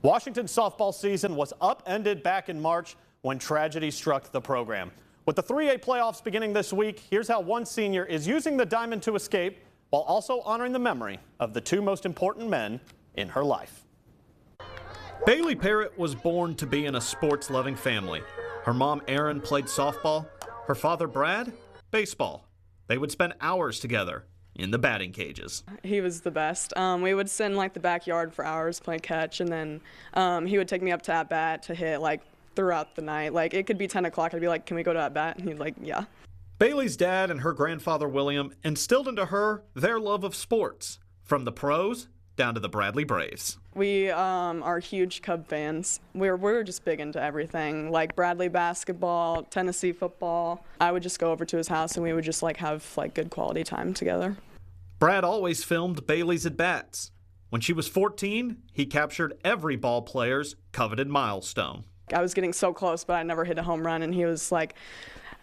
Washington's softball season was upended back in March when tragedy struck the program. With the 3A playoffs beginning this week, here's how one senior is using the diamond to escape while also honoring the memory of the two most important men in her life. Baylee Parrott was born to be in a sports-loving family. Her mom, Erin, played softball. Her father, Brad, baseball. They would spend hours together in the batting cages. He was the best. We would sit in the backyard for hours playing catch, and then he would take me up to at bat to hit throughout the night. It could be 10 o'clock. I'd be like, "Can we go to at bat?" And he'd like, "Yeah." Baylee's dad and her grandfather William instilled into her their love of sports, from the pros down to the Bradley Braves. We are huge Cub fans. We're just big into everything, like Bradley basketball, Tennessee football. I would just go over to his house and we would just have good quality time together. Brad always filmed Baylee's at-bats. When she was 14, he captured every ball player's coveted milestone. I was getting so close, but I never hit a home run, and he was like,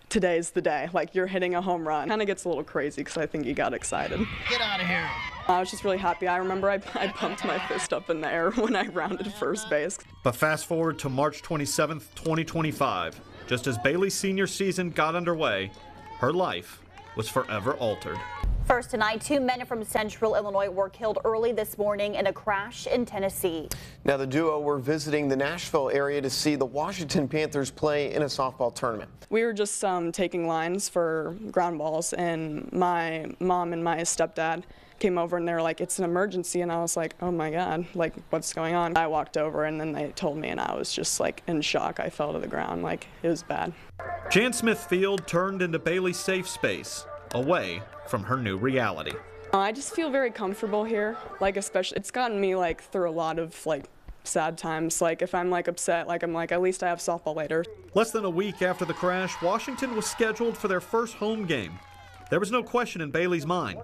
"Today's the day, you're hitting a home run." Kind of gets a little crazy because I think he got excited. Get out of here. I was just really happy. I remember I pumped my fist up in the air when I rounded first base. But fast forward to March 27th, 2025. Just as Baylee's senior season got underway, her life was forever altered. First tonight, two men from Central Illinois were killed early this morning in a crash in Tennessee. Now the duo were visiting the Nashville area to see the Washington Panthers play in a softball tournament. We were just taking lines for ground balls, and my mom and my stepdad came over and they were like, "It's an emergency," and I was like, "Oh my God, what's going on?" I walked over and then they told me, and I was just in shock. I fell to the ground. It was bad. Jan Smith Field turned into Baylee's safe space, away from her new reality. I just feel very comfortable here. Especially, it's gotten me through a lot of sad times. If I'm upset, I'm at least I have softball later. Less than a week after the crash, Washington was scheduled for their first home game. There was no question in Baylee's mind.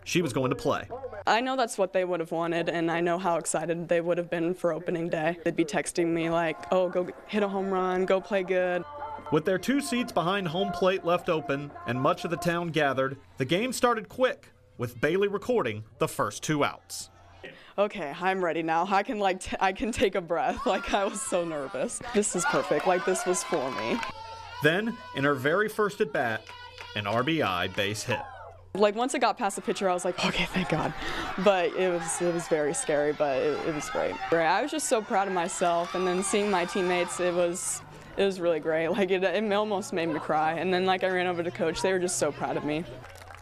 She was going to play. I know that's what they would have wanted, and I know how excited they would have been for opening day. They'd be texting me "Oh, go hit a home run, go play good." With their 2 seats behind home plate left open and much of the town gathered, the game started quick, with Baylee recording the first 2 outs. Okay, I'm ready now. I can take a breath. I was so nervous. This is perfect. This was for me. Then, in her very first at bat, an RBI base hit. Once it got past the pitcher, I was like, "Okay, thank God." But it was very scary, but it was great. I was just so proud of myself, and then seeing my teammates, it was really great. It almost made me cry. And then I ran over to coach. They were just so proud of me.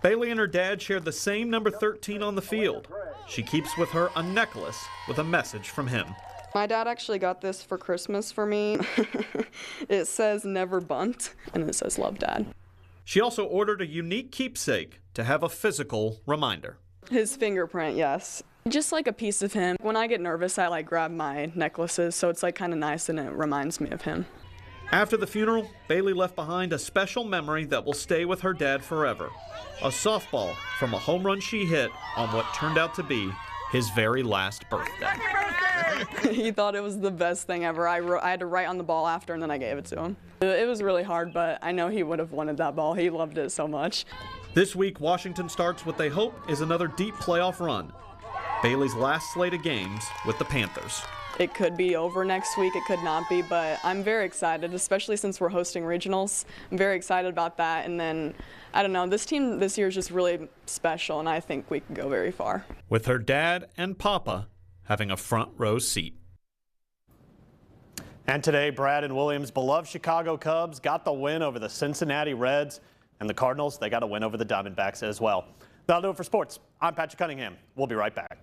Baylee and her dad shared the same number 13 on the field. She keeps with her a necklace with a message from him. My dad actually got this for Christmas for me. It says "Never bunt," and it says "Love, Dad." She also ordered a unique keepsake to have a physical reminder. His fingerprint, yes. Just a piece of him. When I get nervous, I grab my necklaces, so it's kind of nice and it reminds me of him. After the funeral, Baylee left behind a special memory that will stay with her dad forever. A softball from a home run she hit on what turned out to be his very last birthday. He thought it was the best thing ever. I had to write on the ball after, and then I gave it to him. It was really hard, but I know he would have wanted that ball. He loved it so much. This week, Washington starts what they hope is another deep playoff run. Baylee's last slate of games with the Panthers. It could be over next week, it could not be, but I'm very excited, especially since we're hosting regionals. I'm very excited about that, and then, I don't know, this team this year is just really special, and I think we can go very far. With her dad and Papa having a front row seat. And today, Brad and Williams' beloved Chicago Cubs got the win over the Cincinnati Reds, and the Cardinals, they got a win over the Diamondbacks as well. That'll do it for sports. I'm Patrick Cunningham. We'll be right back.